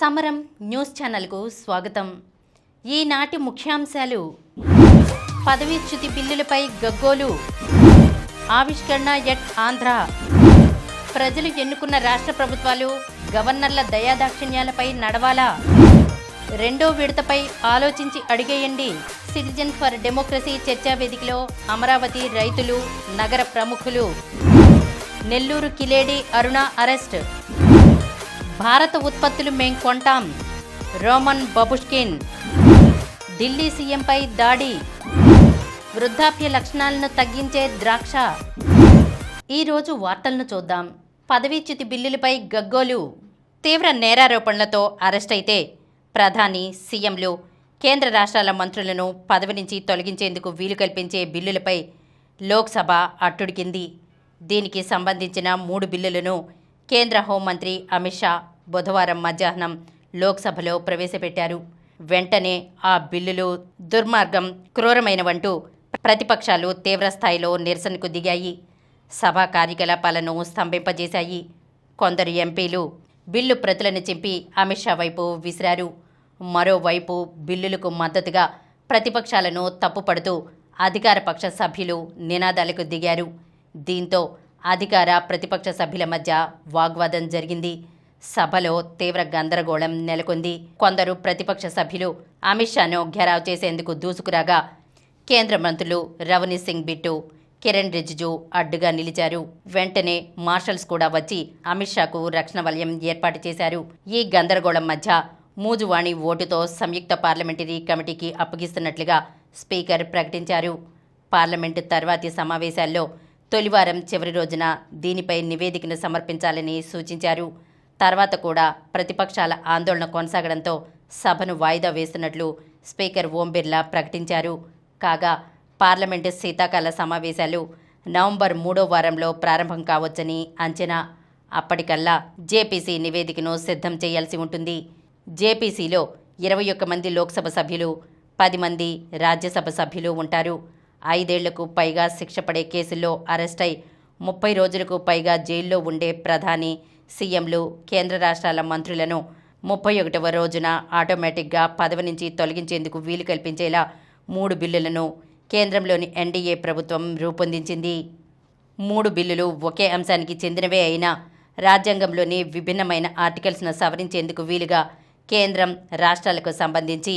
సమరం న్యూస్ ఛానల్కు స్వాగతం. ఈనాటి ముఖ్యాంశాలు: పదవీచ్యుతి బిల్లులపై గగ్గోలు, ఆవిష్కరణ ఎట్ ఆంధ్ర, ప్రజలు ఎన్నుకున్న రాష్ట్ర ప్రభుత్వాలు గవర్నర్ల దయాదాక్షిణ్యాలపై నడవాలా, రెండో విడతపై ఆలోచించి అడిగేయండి, సిటిజన్ ఫర్ డెమోక్రసీ చర్చా వేదికలో అమరావతి రైతులు, నగర ప్రముఖులు, నెల్లూరు కిలేడి అరుణ అరెస్ట్, భారత ఉత్పత్తులు మేం కొంటాం, రోమన్ బబుష్కిన్, ఢిల్లీ సీఎంపై దాడి, వృద్ధాప్య లక్షణాలను తగ్గించే ద్రాక్ష. ఈరోజు వార్తలను చూద్దాం. పదవీచ్యుతి బిల్లులపై గగ్గోలు. తీవ్ర నేరారోపణలతో అరెస్ట్ అయితే ప్రధాని, సీఎంలు, కేంద్ర రాష్ట్రాల మంత్రులను పదవి నుంచి తొలగించేందుకు వీలు కల్పించే బిల్లులపై లోక్సభ అట్టుడికింది. దీనికి సంబంధించిన 3 బిల్లులను కేంద్ర హోంమంత్రి అమిత్ షా బుధవారం మధ్యాహ్నం లోక్సభలో ప్రవేశపెట్టారు. వెంటనే ఆ బిల్లులు దుర్మార్గం, క్రూరమైనవంటూ ప్రతిపక్షాలు తీవ్రస్థాయిలో నిరసనకు దిగాయి. సభా కార్యకలాపాలను స్తంభింపజేశాయి. కొందరు ఎంపీలు బిల్లు ప్రతులను చింపి అమిత్ షా వైపు విసిరారు. మరోవైపు బిల్లులకు మద్దతుగా ప్రతిపక్షాలను తప్పుపడుతూ అధికారపక్ష సభ్యులు నినాదాలకు దిగారు. దీంతో అధికార ప్రతిపక్ష సభ్యుల మధ్య వాగ్వాదం జరిగింది. సభలో తీవ్ర గందరగోళం నెలకొంది. కొందరు ప్రతిపక్ష సభ్యులు అమిత్ షాను ఘెరావ్ చేసేందుకు దూసుకురాగా కేంద్ర మంత్రులు రవనీత్ సింగ్ బిట్టు, కిరణ్ రిజిజు అడ్డుగా నిలిచారు. వెంటనే మార్షల్స్ కూడా వచ్చి అమిత్ షాకు రక్షణ వలయం ఏర్పాటు చేశారు. ఈ గందరగోళం మధ్య మూజువాణి ఓటుతో సంయుక్త పార్లమెంటరీ కమిటీకి అప్పగిస్తున్నట్లుగా స్పీకర్ ప్రకటించారు. పార్లమెంటు తర్వాతి సమావేశాల్లో తొలివారం చివరి రోజున దీనిపై నివేదికను సమర్పించాలని సూచించారు. తర్వాత కూడా ప్రతిపక్షాల ఆందోళన కొనసాగడంతో సభను వాయిదా వేస్తున్నట్లు స్పీకర్ ఓం బిర్లా ప్రకటించారు. కాగా పార్లమెంటు శీతాకాల సమావేశాలు నవంబర్ 3వ వారంలో ప్రారంభం కావచ్చని అంచనా. అప్పటికల్లా జేపీసీ నివేదికను సిద్ధం చేయాల్సి ఉంటుంది. జేపీసీలో 21 మంది లోక్సభ సభ్యులు, 10 మంది రాజ్యసభ సభ్యులు ఉంటారు. 5 ఏళ్లకు పైగా శిక్ష పడే కేసుల్లో అరెస్టై 30 రోజులకు పైగా జైల్లో ఉండే ప్రధాని, సీఎంలు, కేంద్ర రాష్ట్రాల మంత్రులను 31వ రోజున ఆటోమేటిక్గా పదవి నుంచి తొలగించేందుకు వీలు కల్పించేలా 3 బిల్లులను కేంద్రంలోని ఎన్డీఏ ప్రభుత్వం రూపొందించింది. 3 బిల్లులు ఒకే అంశానికి చెందినవే అయినా రాజ్యాంగంలోని విభిన్నమైన ఆర్టికల్స్ను సవరించేందుకు వీలుగా కేంద్రం, రాష్ట్రాలకు సంబంధించి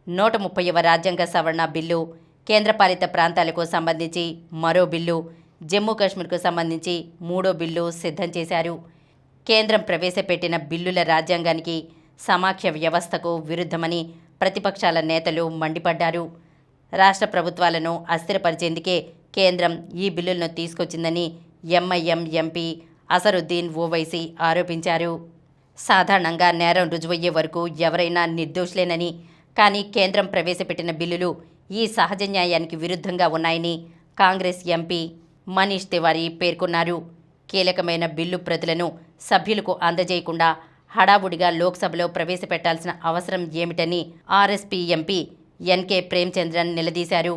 130వ రాజ్యాంగ సవరణ బిల్లు, కేంద్రపాలిత ప్రాంతాలకు సంబంధించి మరో బిల్లు, జమ్మూ కాశ్మీర్కు సంబంధించి 3వ బిల్లు సిద్ధం చేశారు. కేంద్రం ప్రవేశపెట్టిన బిల్లుల రాజ్యాంగానికి, సమాఖ్య వ్యవస్థకు విరుద్ధమని ప్రతిపక్షాల నేతలు మండిపడ్డారు. రాష్ట్ర ప్రభుత్వాలను అస్థిరపరిచేందుకే కేంద్రం ఈ బిల్లులను తీసుకొచ్చిందని ఎంఐఎం ఎంపీ అసరుద్దీన్ ఓవైసీ ఆరోపించారు. సాధారణంగా నేరం రుజువయ్యే వరకు ఎవరైనా నిర్దోషులేనని, కానీ కేంద్రం ప్రవేశపెట్టిన బిల్లులు ఈ సహజ న్యాయానికి విరుద్ధంగా ఉన్నాయని కాంగ్రెస్ ఎంపీ మనీష్ తివారీ పేర్కొన్నారు. కీలకమైన బిల్లు ప్రతులను సభ్యులకు అందజేయకుండా హడావుడిగా లోక్సభలో ప్రవేశపెట్టాల్సిన అవసరం ఏమిటని ఆర్ఎస్పీ ఎంపీ ఎన్కే ప్రేమ్చంద్రన్ నిలదీశారు.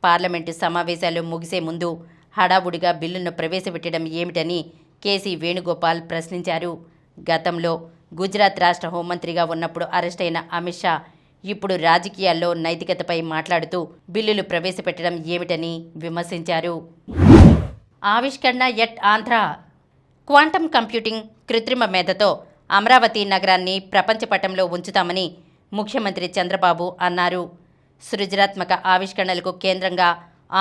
పార్లమెంటు సమావేశాలు ముగిసే ముందు హడావుడిగా బిల్లును ప్రవేశపెట్టడం ఏమిటని కేసీ వేణుగోపాల్ ప్రశ్నించారు. గతంలో గుజరాత్ రాష్ట్ర హోంమంత్రిగా ఉన్నప్పుడు అరెస్టైన అమిత్ షా ఇప్పుడు రాజకీయాల్లో నైతికతపై మాట్లాడుతూ బిల్లులు ప్రవేశపెట్టడం ఏమిటని విమర్శించారు. ఆవిష్కరణ ఎట్ ఆంధ్ర. క్వాంటమ్ కంప్యూటింగ్, కృత్రిమ మేధతో అమరావతి నగరాన్ని ప్రపంచ పటంలో ఉంచుతామని ముఖ్యమంత్రి చంద్రబాబు అన్నారు. సృజనాత్మక ఆవిష్కరణలకు కేంద్రంగా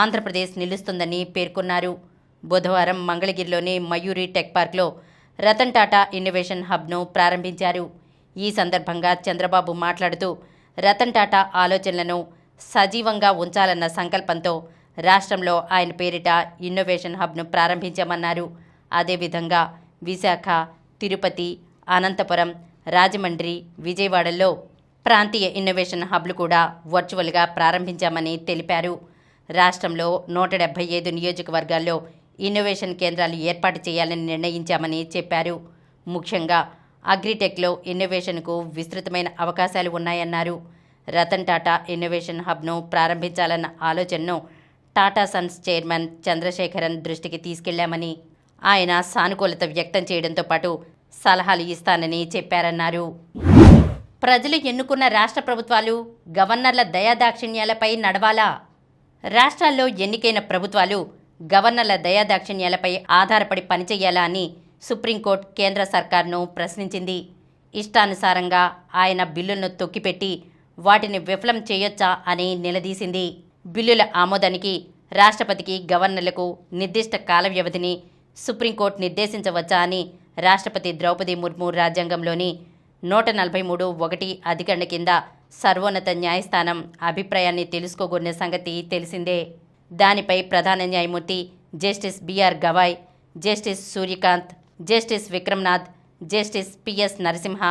ఆంధ్రప్రదేశ్ నిలుస్తుందని పేర్కొన్నారు. బుధవారం మంగళగిరిలోని మయూరి టెక్ పార్క్లో రతన్ టాటా ఇన్నోవేషన్ హబ్ను ప్రారంభించారు. ఈ సందర్భంగా చంద్రబాబు మాట్లాడుతూ రతన్ టాటా ఆలోచనలను సజీవంగా ఉంచాలన్న సంకల్పంతో రాష్ట్రంలో ఆయన పేరిట ఇన్నోవేషన్ హబ్ను ప్రారంభించామన్నారు. అదేవిధంగా విశాఖ, తిరుపతి, అనంతపురం, రాజమండ్రి, విజయవాడల్లో ప్రాంతీయ ఇన్నోవేషన్ హబ్లు కూడా వర్చువల్గా ప్రారంభించామని తెలిపారు. రాష్ట్రంలో 175 నియోజకవర్గాల్లో ఇన్నోవేషన్ కేంద్రాలు ఏర్పాటు చేయాలని నిర్ణయించామని చెప్పారు. ముఖ్యంగా అగ్రిటెక్లో ఇన్నోవేషన్కు విస్తృతమైన అవకాశాలు ఉన్నాయన్నారు. రతన్ టాటా ఇన్నోవేషన్ హబ్ను ప్రారంభించాలన్న ఆలోచనను టాటా సన్స్ చైర్మన్ చంద్రశేఖరన్ దృష్టికి తీసుకెళ్లామని, ఆయన సానుకూలత వ్యక్తం చేయడంతో పాటు సలహాలు ఇస్తానని చెప్పారన్నారు. ప్రజలు ఎన్నుకున్న రాష్ట్ర ప్రభుత్వాలు గవర్నర్ల దయాదాక్షిణ్యాలపై నడవాలా? రాష్ట్రాల్లో ఎన్నికైన ప్రభుత్వాలు గవర్నర్ల దయాదాక్షిణ్యాలపై ఆధారపడి పనిచేయాలా అని సుప్రీంకోర్టు కేంద్ర సర్కార్ను ప్రశ్నించింది. ఇష్టానుసారంగా ఆయన బిల్లులను తొక్కిపెట్టి వాటిని విఫలం చేయొచ్చా అని నిలదీసింది. బిల్లుల ఆమోదానికి రాష్ట్రపతికి, గవర్నర్లకు నిర్దిష్ట కాల వ్యవధిని సుప్రీంకోర్టు నిర్దేశించవచ్చా అని రాష్ట్రపతి ద్రౌపది ముర్ము రాజ్యాంగంలోని 143(1) అధికరణ కింద సర్వోన్నత న్యాయస్థానం అభిప్రాయాన్ని తెలుసుకోగోరిన సంగతి తెలిసిందే. దానిపై ప్రధాన న్యాయమూర్తి justice BR Gavai, justice Suryakant, justice Vikramnath, justice PS Narasimha,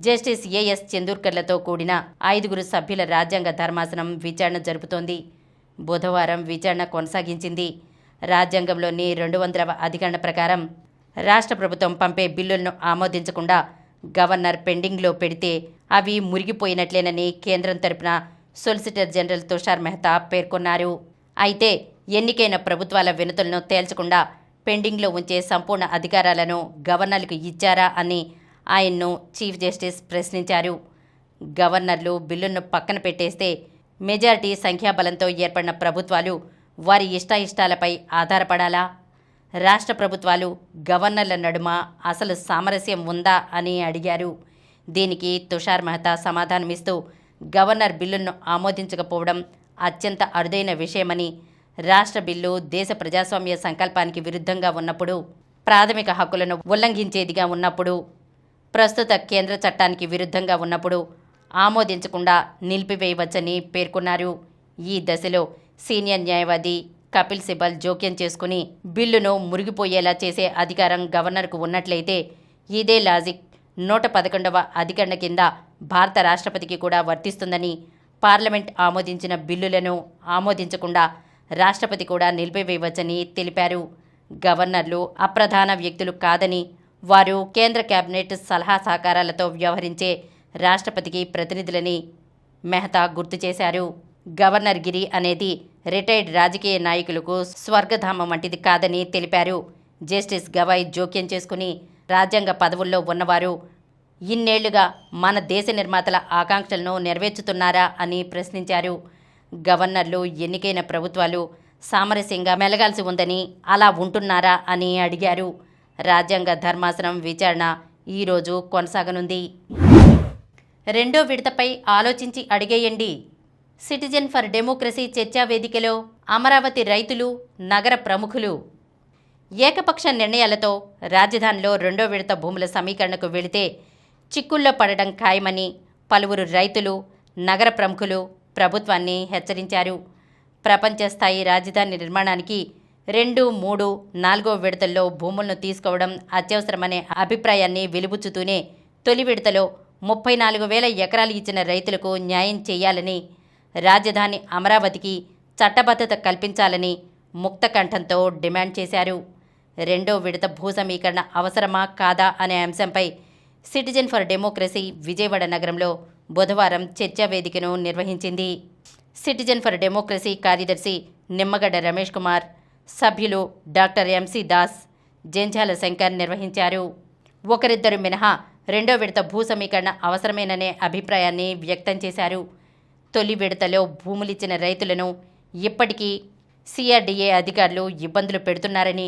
justice AS చందూర్కర్లతో కూడిన 5 సభ్యుల రాజ్యాంగ ధర్మాసనం విచారణ జరుపుతోంది. బుధవారం విచారణ కొనసాగించింది. రాజ్యాంగంలోని 200వ అధికరణ ప్రకారం రాష్ట్ర ప్రభుత్వం పంపే బిల్లులను ఆమోదించకుండా గవర్నర్ పెండింగ్లో పెడితే అవి మురిగిపోయినట్లేనని కేంద్రం తరపున సొలిసిటర్ జనరల్ తుషార్ మెహతా పేర్కొన్నారు. అయితే ఎన్నికైన ప్రభుత్వాల వినతులను తేల్చకుండా పెండింగ్లో ఉంచే సంపూర్ణ అధికారాలను గవర్నర్లకు ఇచ్చారా అని ఆయన్ను చీఫ్ జస్టిస్ ప్రశ్నించారు. గవర్నర్లు బిల్లును పక్కన పెట్టేస్తే మెజారిటీ సంఖ్యాబలంతో ఏర్పడిన ప్రభుత్వాలు వారి ఇష్టాయిష్టాలపై ఆధారపడాలా? రాష్ట్ర ప్రభుత్వాలు గవర్నర్ల నడుమ అసలు సామరస్యం ఉందా అని అడిగారు. దీనికి తుషార్ మెహతా సమాధానమిస్తూ గవర్నర్ బిల్లును ఆమోదించకపోవడం అత్యంత అరుదైన విషయమని, రాష్ట్ర బిల్లు దేశ ప్రజాస్వామ్య సంకల్పానికి విరుద్ధంగా ఉన్నప్పుడు, ప్రాథమిక హక్కులను ఉల్లంఘించేదిగా ఉన్నప్పుడు, ప్రస్తుత కేంద్ర చట్టానికి విరుద్ధంగా ఉన్నప్పుడు ఆమోదించకుండా నిలిపివేయవచ్చని పేర్కొన్నారు. ఈ దశలో సీనియర్ న్యాయవాది కపిల్ సిబల్ జోక్యం చేసుకుని బిల్లును మురిగిపోయేలా చేసే అధికారం గవర్నర్కు ఉన్నట్లయితే ఇదే లాజిక్ 111వ అధికరణ కింద భారత రాష్ట్రపతికి కూడా వర్తిస్తుందని, పార్లమెంట్ ఆమోదించిన బిల్లులను ఆమోదించకుండా రాష్ట్రపతి కూడా నిలిపివేయవచ్చని తెలిపారు. గవర్నర్లు అప్రధాన వ్యక్తులు కాదని, వారు కేంద్ర కేబినెట్ సలహా సహకారాలతో వ్యవహరించే రాష్ట్రపతికి ప్రతినిధులని మెహతా గుర్తు చేశారు. గవర్నర్ గిరి అనేది రిటైర్డ్ రాజకీయ నాయకులకు స్వర్గధామం వంటిది కాదని తెలిపారు. జస్టిస్ గవాయ్ జోక్యం చేసుకుని రాజ్యాంగ పదవుల్లో ఉన్నవారు ఇన్నేళ్లుగా మన దేశ నిర్మాతల ఆకాంక్షలను నెరవేర్చుతున్నారా అని ప్రశ్నించారు. గవర్నర్లు ఎన్నికైన ప్రభుత్వాలు సామరస్యంగా మెలగాల్సి ఉందని, అలా ఉంటున్నారా అని అడిగారు. రాజ్యాంగ ధర్మాసనం విచారణ ఈరోజు కొనసాగనుంది. 2వ విడతపై ఆలోచించి అడిగేయండి. సిటిజన్ ఫర్ డెమోక్రసీ చర్చా వేదికలో అమరావతి రైతులు, నగర ప్రముఖులు ఏకపక్ష నిర్ణయాలతో రాజధానిలో 2వ విడత భూముల సమీకరణకు వెళితే చిక్కుల్లో పడడం ఖాయమని పలువురు రైతులు, నగర ప్రముఖులు ప్రభుత్వాన్ని హెచ్చరించారు. ప్రపంచ స్థాయి రాజధాని నిర్మాణానికి 2, 3, 4వ విడతల్లో భూములను తీసుకోవడం అత్యవసరమనే అభిప్రాయాన్ని వెలిబుచ్చుతూనే తొలి విడతలో 34,000 ఎకరాలు ఇచ్చిన రైతులకు న్యాయం చేయాలని, రాజధాని అమరావతికి చట్టబద్ధత కల్పించాలని ముక్తకంఠంతో డిమాండ్ చేశారు. 2వ విడత భూ సమీకరణ అవసరమా కాదా అనే అంశంపై సిటిజన్ ఫర్ డెమోక్రసీ విజయవాడ నగరంలో బుధవారం చర్చా వేదికను నిర్వహించింది. సిటిజన్ ఫర్ డెమోక్రసీ కార్యదర్శి నిమ్మగడ్డ రమేష్ కుమార్, సభ్యులు డాక్టర్ ఎంసి దాస్, జంఝాల శంకర్ నిర్వహించారు. ఒకరిద్దరు మినహా 2వ విడత భూ సమీకరణ అవసరమేననే అభిప్రాయాన్ని వ్యక్తం చేశారు. తొలి విడతలో భూములిచ్చిన రైతులను ఇప్పటికీ సిఆర్డీఏ అధికారులు ఇబ్బందులు పెడుతున్నారని,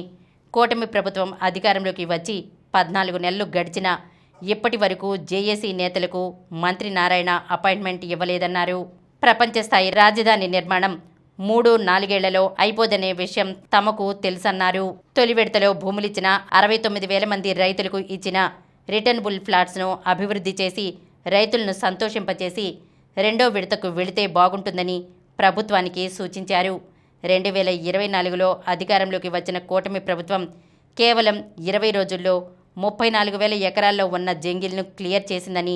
కూటమి ప్రభుత్వం అధికారంలోకి వచ్చి 14 నెలలు గడిచినా ఇప్పటి వరకు జేఏసీ నేతలకు మంత్రి నారాయణ అపాయింట్మెంట్ ఇవ్వలేదన్నారు. ప్రపంచ స్థాయి రాజధాని నిర్మాణం 3-4 ఏళ్లలో అయిపోదనే విషయం తమకు తెలుసన్నారు. తొలి విడతలో భూములిచ్చిన 69,000 మంది రైతులకు ఇచ్చిన రిటర్నబుల్ ఫ్లాట్స్ను అభివృద్ధి చేసి రైతులను సంతోషింపచేసి 2వ విడతకు వెళితే బాగుంటుందని ప్రభుత్వానికి సూచించారు. 2024లో అధికారంలోకి వచ్చిన కూటమి ప్రభుత్వం కేవలం 20 రోజుల్లో 34,000 ఎకరాల్లో ఉన్న జంగిల్ను క్లియర్ చేసిందని,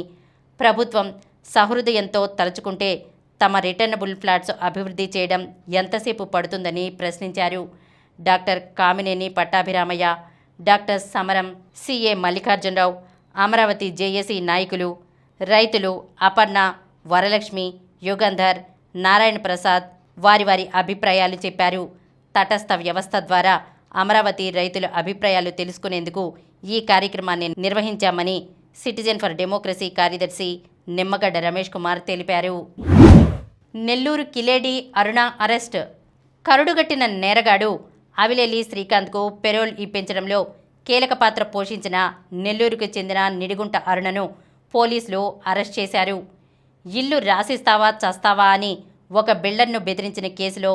ప్రభుత్వం సహృదయంతో తలుచుకుంటే తమ రిటర్నబుల్ ఫ్లాట్స్ అభివృద్ధి చేయడం ఎంతసేపు పడుతుందని ప్రశ్నించారు. డాక్టర్ కామినేని పట్టాభిరామయ్య, డాక్టర్ సమరం, సిఏ మల్లికార్జునరావు, అమరావతి జేఏసీ నాయకులు, రైతులు అపర్ణ, వరలక్ష్మి, యుగంధర్, నారాయణ ప్రసాద్ వారి అభిప్రాయాలు చెప్పారు. తటస్థ వ్యవస్థ ద్వారా అమరావతి రైతుల అభిప్రాయాలు తెలుసుకునేందుకు ఈ కార్యక్రమాన్ని నిర్వహించామని సిటిజన్ ఫర్ డెమోక్రసీ కార్యదర్శి నిమ్మగడ్డ రమేష్ కుమార్ తెలిపారు. నెల్లూరు కిలేడి అరుణ అరెస్ట్. కరుడుగట్టిన నేరగాడు అవిలేలి శ్రీకాంత్కు పెరోల్ ఇప్పించడంలో కీలక పాత్ర పోషించిన నెల్లూరుకు చెందిన నిడిగుంట అరుణను పోలీసులు అరెస్ట్ చేశారు. ఇల్లు రాసిస్తావా చస్తావా అని ఒక బిల్డర్ను బెదిరించిన కేసులో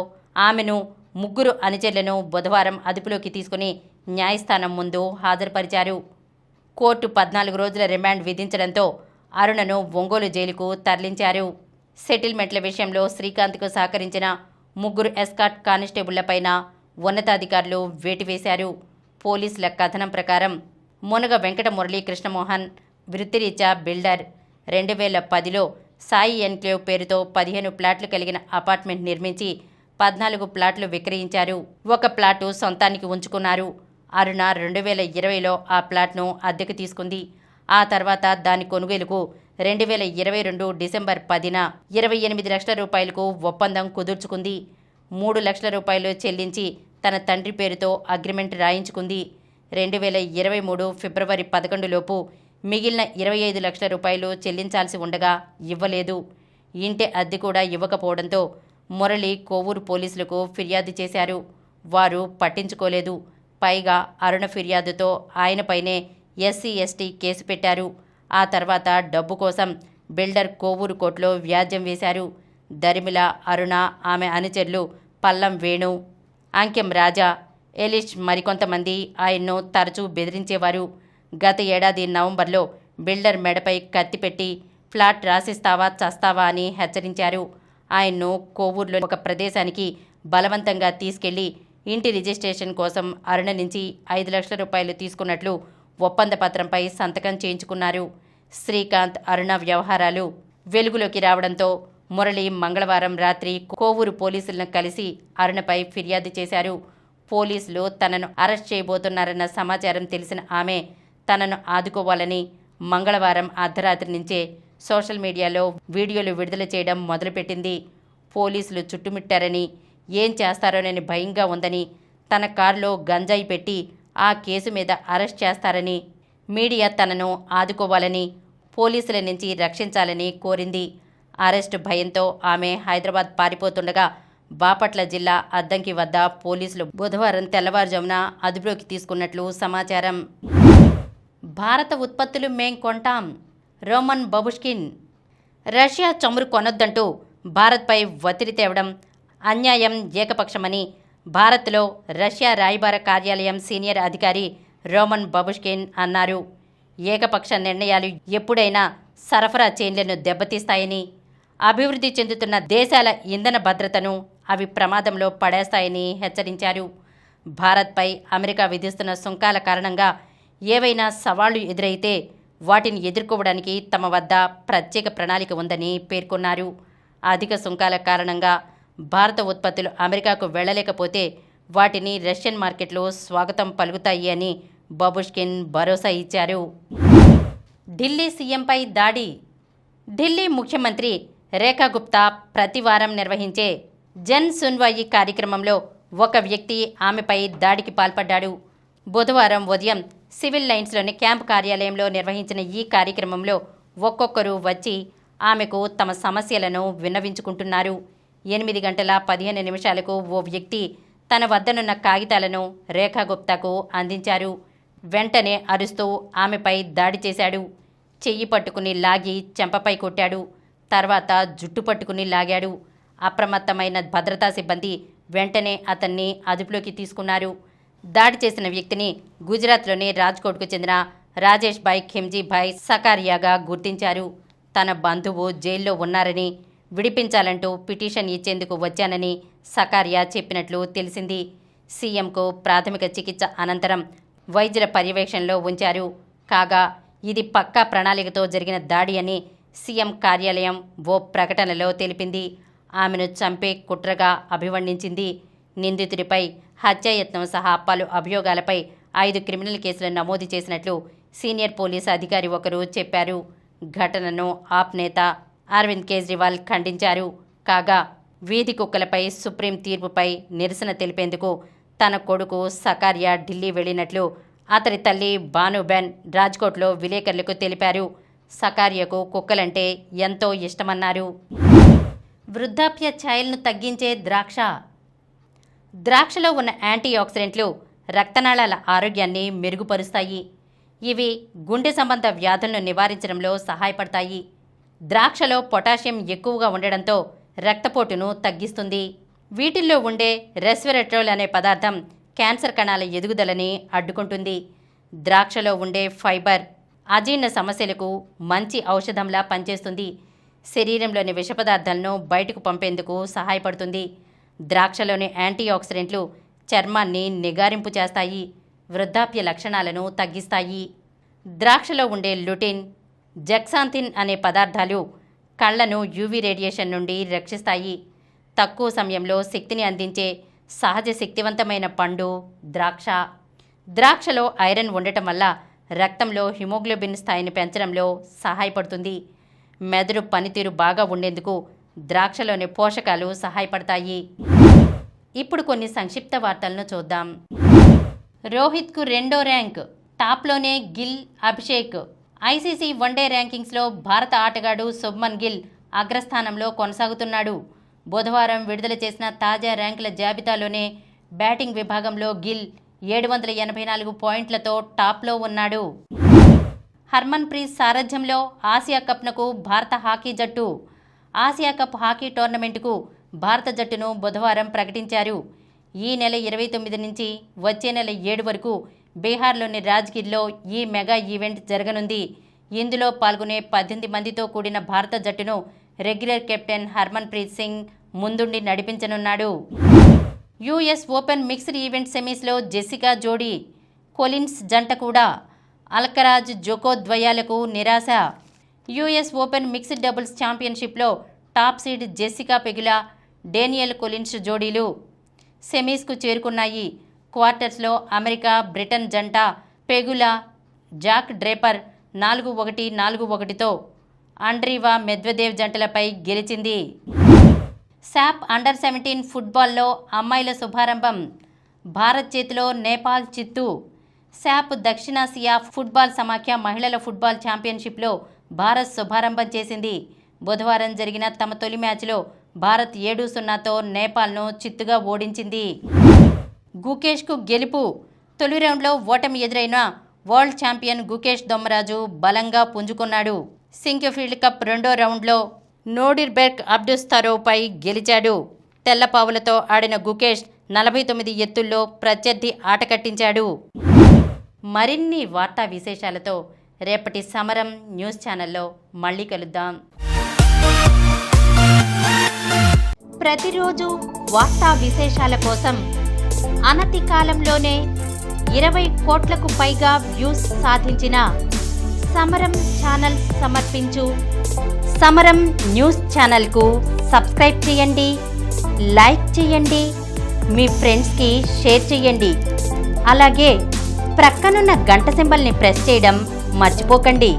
ఆమెను, ముగ్గురు అనుచరులను బుధవారం అదుపులోకి తీసుకుని న్యాయస్థానం ముందు హాజరుపరిచారు. కోర్టు 14 రోజుల రిమాండ్ విధించడంతో అరుణను ఒంగోలు జైలుకు తరలించారు. సెటిల్మెంట్ల విషయంలో శ్రీకాంత్కు సహకరించిన ముగ్గురు ఎస్కాట్ కానిస్టేబుళ్లపైన ఉన్నతాధికారులు వేటు వేశారు. పోలీసుల కథనం ప్రకారం మునగ వెంకట మురళీ కృష్ణమోహన్ వృత్తిరీత్యా బిల్డర్ 2010లో సాయి ఎన్క్లేవ్ పేరుతో 15 ప్లాట్లు కలిగిన అపార్ట్మెంట్ నిర్మించి 14 ప్లాట్లు విక్రయించారు. ఒక ప్లాటు సొంతానికి ఉంచుకున్నారు. అరుణ 2020లో ఆ ప్లాట్ను అద్దెకు తీసుకుంది. ఆ తర్వాత దాని కొనుగోలుకు 2022 డిసెంబర్ 10న 28 లక్షల రూపాయలకు ఒప్పందం కుదుర్చుకుంది. 3 లక్షల రూపాయలు చెల్లించి తన తండ్రి పేరుతో అగ్రిమెంట్ రాయించుకుంది. 2023 ఫిబ్రవరి 11 లోపు మిగిలిన 25 లక్షల రూపాయలు చెల్లించాల్సి ఉండగా ఇవ్వలేదు. ఇంటి అద్దె కూడా ఇవ్వకపోవడంతో మురళి కోవూరు పోలీసులకు ఫిర్యాదు చేశారు. వారు పట్టించుకోలేదు. పైగా అరుణ ఫిర్యాదుతో ఆయనపైనే SC/ST కేసు పెట్టారు. ఆ తర్వాత డబ్బు కోసం బిల్డర్ కోవూరు కోర్టులో వ్యాజ్యం వేశారు. దరిమిల అరుణ, ఆమె అనుచరులు పల్లం వేణు, అంకెం రాజా, ఎలిష్ మరికొంతమంది ఆయన్ను తరచూ బెదిరించేవారు. గత ఏడాది నవంబర్లో బిల్డర్ మెడపై కత్తి పెట్టి ఫ్లాట్ రాసిస్తావా చస్తావా అని హెచ్చరించారు. ఆయన్ను కోవూరులో ఒక ప్రదేశానికి బలవంతంగా తీసుకెళ్లి ఇంటి రిజిస్ట్రేషన్ కోసం అరుణ నుంచి 5 లక్షల రూపాయలు తీసుకున్నట్లు ఒప్పంద పత్రంపై సంతకం చేయించుకున్నారు. శ్రీకాంత్, అరుణ వ్యవహారాలు వెలుగులోకి రావడంతో మురళి మంగళవారం రాత్రి కోవూరు పోలీసులను కలిసి అరుణపై ఫిర్యాదు చేశారు. పోలీసులు తనను అరెస్ట్ చేయబోతున్నారన్న సమాచారం తెలిసిన ఆమె తనను ఆదుకోవాలని మంగళవారం అర్ధరాత్రి నుంచే సోషల్ మీడియాలో వీడియోలు విడుదల చేయడం మొదలుపెట్టింది. పోలీసులు చుట్టుముట్టారని, ఏం చేస్తారోనని భయంగా ఉందని, తన కారులో గంజాయి పెట్టి ఆ కేసు మీద అరెస్ట్ చేస్తారని, మీడియా తనను ఆదుకోవాలని, పోలీసుల నుంచి రక్షించాలని కోరింది. అరెస్టు భయంతో ఆమె హైదరాబాద్ పారిపోతుండగా బాపట్ల జిల్లా అద్దంకి వద్ద పోలీసులు బుధవారం తెల్లవారుజామున అదుపులోకి తీసుకున్నట్లు సమాచారం. భారత ఉత్పత్తులు మేం కొంటాం, రోమన్ బబుష్కిన్. రష్యా చమురు కొనొద్దంటూ భారత్పై ఒత్తిడి తేవడం అన్యాయం, ఏకపక్షమని భారత్లో రష్యా రాయబార కార్యాలయం సీనియర్ అధికారి రోమన్ బబుష్కిన్ అన్నారు. ఏకపక్ష నిర్ణయాలు ఎప్పుడైనా సరఫరా చైన్లను దెబ్బతీస్తాయని, అభివృద్ధి చెందుతున్న దేశాల ఇంధన భద్రతను అవి ప్రమాదంలో పడేస్తాయని హెచ్చరించారు. భారత్పై అమెరికా విధిస్తున్న సుంకాల కారణంగా ఏవైనా సవాళ్లు ఎదురైతే వాటిని ఎదుర్కోవడానికి తమ వద్ద ప్రత్యేక ప్రణాళిక ఉందని పేర్కొన్నారు. అధిక సుంకాల కారణంగా భారత ఉత్పత్తులు అమెరికాకు వెళ్లలేకపోతే వాటిని రష్యన్ మార్కెట్లో స్వాగతం పలుకుతాయి అని బబుష్కిన్ భరోసా ఇచ్చారు. ఢిల్లీ సీఎంపై దాడి. ఢిల్లీ ముఖ్యమంత్రి రేఖా గుప్తా ప్రతి వారం నిర్వహించే జన్ సున్వాయి కార్యక్రమంలో ఒక వ్యక్తి ఆమెపై దాడికి పాల్పడ్డాడు. బుధవారం ఉదయం సివిల్ లైన్స్లోని క్యాంప్ కార్యాలయంలో నిర్వహించిన ఈ కార్యక్రమంలో ఒక్కొక్కరు వచ్చి ఆమెకు తమ సమస్యలను విన్నవించుకుంటున్నారు. 8 గంటల 15 నిమిషాలకు ఓ వ్యక్తి తన వద్దనున్న కాగితాలను రేఖా గుప్తాకు అందించారు. వెంటనే అరుస్తూ ఆమెపై దాడి చేశాడు. చెయ్యి పట్టుకుని లాగి చెంపపై కొట్టాడు. తర్వాత జుట్టు పట్టుకుని లాగాడు. అప్రమత్తమైన భద్రతా సిబ్బంది వెంటనే అతన్ని అదుపులోకి తీసుకున్నారు. దాడి చేసిన వ్యక్తిని గుజరాత్లోని రాజ్కోట్కు చెందిన రాజేష్ భాయ్ ఖిమ్జీభాయ్ సకారియాగా గుర్తించారు. తన బంధువు జైల్లో ఉన్నారని, విడిపించాలంటూ పిటిషన్ ఇచ్చేందుకు వచ్చానని సకారియా చెప్పినట్లు తెలిసింది. సీఎంకు ప్రాథమిక చికిత్స అనంతరం వైద్యుల పర్యవేక్షణలో ఉంచారు. కాగా ఇది పక్కా ప్రణాళికతో జరిగిన దాడి అని సీఎం కార్యాలయం ఓ ప్రకటనలో తెలిపింది. ఆమెను చంపే కుట్రగా అభివర్ణించింది. నిందితుడిపై హత్యాయత్నం సహా పలు అభియోగాలపై 5 క్రిమినల్ కేసులు నమోదు చేసినట్లు సీనియర్ పోలీసు అధికారి ఒకరు చెప్పారు. ఘటనను ఆప్ నేత అరవింద్ కేజ్రీవాల్ ఖండించారు. కాగా వీధి కుక్కలపై సుప్రీం తీర్పుపై నిరసన తెలిపేందుకు తన కొడుకు సకారియా ఢిల్లీ వెళ్లినట్లు అతడి తల్లి బానుబెన్ రాజ్కోట్లో విలేకరులకు తెలిపారు. సకార్యకు కుక్కలంటే ఎంతో ఇష్టమన్నారు. వృద్ధాప్య ఛాయలను తగ్గించే ద్రాక్ష. ద్రాక్షలో ఉన్న యాంటీఆక్సిడెంట్లు రక్తనాళాల ఆరోగ్యాన్ని మెరుగుపరుస్తాయి. ఇవి గుండె సంబంధ వ్యాధులను నివారించడంలో సహాయపడతాయి. ద్రాక్షలో పొటాషియం ఎక్కువగా ఉండడంతో రక్తపోటును తగ్గిస్తుంది. వీటిల్లో ఉండే రెస్వెరట్రోల్ అనే పదార్థం క్యాన్సర్ కణాల ఎదుగుదలని అడ్డుకుంటుంది. ద్రాక్షలో ఉండే ఫైబర్ అజీర్ణ సమస్యలకు మంచి ఔషధంలా పనిచేస్తుంది. శరీరంలోని విష పదార్థాలను బయటకు పంపేందుకు సహాయపడుతుంది. ద్రాక్షలోని యాంటీఆక్సిడెంట్లు చర్మాన్ని నిగారింపు చేస్తాయి, వృద్ధాప్య లక్షణాలను తగ్గిస్తాయి. ద్రాక్షలో ఉండే లుటిన్, జెక్సాంథిన్ అనే పదార్థాలు కళ్లను యూవీ రేడియేషన్ నుండి రక్షిస్తాయి. తక్కువ సమయంలో శక్తిని అందించే సహజ శక్తివంతమైన పండు ద్రాక్ష. ద్రాక్షలో ఐరన్ ఉండటం వల్ల రక్తంలో హిమోగ్లోబిన్ స్థాయిని పెంచడంలో సహాయపడుతుంది. మెదడు పనితీరు బాగా ఉండేందుకు ద్రాక్షలోని పోషకాలు సహాయపడతాయి. ఇప్పుడు కొన్ని సంక్షిప్త వార్తలను చూద్దాం. రోహిత్కు 2వ ర్యాంక్, టాప్లోనే గిల్, అభిషేక్. ఐసీసీ వన్డే ర్యాంకింగ్స్లో భారత ఆటగాడు శుభ్మన్ గిల్ అగ్రస్థానంలో కొనసాగుతున్నాడు. బుధవారం విడుదల చేసిన తాజా ర్యాంకుల జాబితాలోనే బ్యాటింగ్ విభాగంలో గిల్ 784 పాయింట్లతో టాప్లో ఉన్నాడు. హర్మన్ ప్రీత్ సారథ్యంలో ఆసియా కప్నకు భారత హాకీ జట్టు. ఆసియా కప్ హాకీ టోర్నమెంటుకు భారత జట్టును బుధవారం ప్రకటించారు. ఈ నెల 29 నుంచి వచ్చే నెల 7 వరకు బీహార్లోని రాజ్గిర్లో ఈ మెగా ఈవెంట్ జరగనుంది. ఇందులో పాల్గొనే 18 మందితో కూడిన భారత జట్టును regular captain Harmanpreet Singh ముందుండి నడిపించనున్నాడు. యుఎస్ ఓపెన్ మిక్స్డ్ ఈవెంట్ సెమీస్లో జెసికా జోడీ, కొలిన్స్ జంట కూడా. అల్కరాజ్, జోకో ద్వయాలకు నిరాశ. యుఎస్ ఓపెన్ మిక్స్డ్ డబుల్స్ ఛాంపియన్షిప్లో top seed Jessica Pegula, Danielle Collins జోడీలు సెమీస్కు చేరుకున్నాయి. క్వార్టర్స్లో అమెరికా, బ్రిటన్ జంట పెగులా, జాక్ డ్రేపర్ 4-1, 4-1తో ఆండ్రీవా మెద్వెదేవ్ జంటలపై గెలిచింది. శాప్ అండర్-17 ఫుట్బాల్లో అమ్మాయిల శుభారంభం. భారత్ చేతిలో నేపాల్ చిత్తు. శాప్ దక్షిణాసియా ఫుట్బాల్ సమాఖ్య మహిళల ఫుట్బాల్ ఛాంపియన్షిప్లో భారత్ శుభారంభం చేసింది. బుధవారం జరిగిన తమ తొలి మ్యాచ్లో భారత్ 7-0తో నేపాల్ను చిత్తుగా ఓడించింది. గుకేష్కు గెలుపు. తొలి రౌండ్లో ఓటమి ఎదురైన వరల్డ్ ఛాంపియన్ గుకేష్ దొమ్మరాజు బలంగా పుంజుకున్నాడు. సింక్ఫీల్డ్ కప్ 2వ రౌండ్లో నోడిర్బెర్గ్ అబ్డుస్తారోవ్పై గెలిచాడు. తెల్లపావులతో ఆడిన గుకేష్ 49 ఎత్తుల్లో ప్రత్యర్థి ఆట కట్టించాడు. మరిన్ని వార్తా విశేషాలతో రేపటి సమరం న్యూస్ ఛానల్లో మళ్ళీ కలుద్దాం. ప్రతిరోజు వార్తా విశేషాల కోసం అనతి కాలంలోనే 20 కోట్లకు పైగా వ్యూస్ సాధించిన సమరం ఛానల్ సమర్పించు సమరం న్యూస్ ఛానల్కు సబ్స్క్రైబ్ చేయండి, లైక్ చేయండి, మీ ఫ్రెండ్స్కి షేర్ చేయండి. అలాగే ప్రక్కనున్న గంట సింబల్ని ప్రెస్ చేయడం మర్చిపోకండి.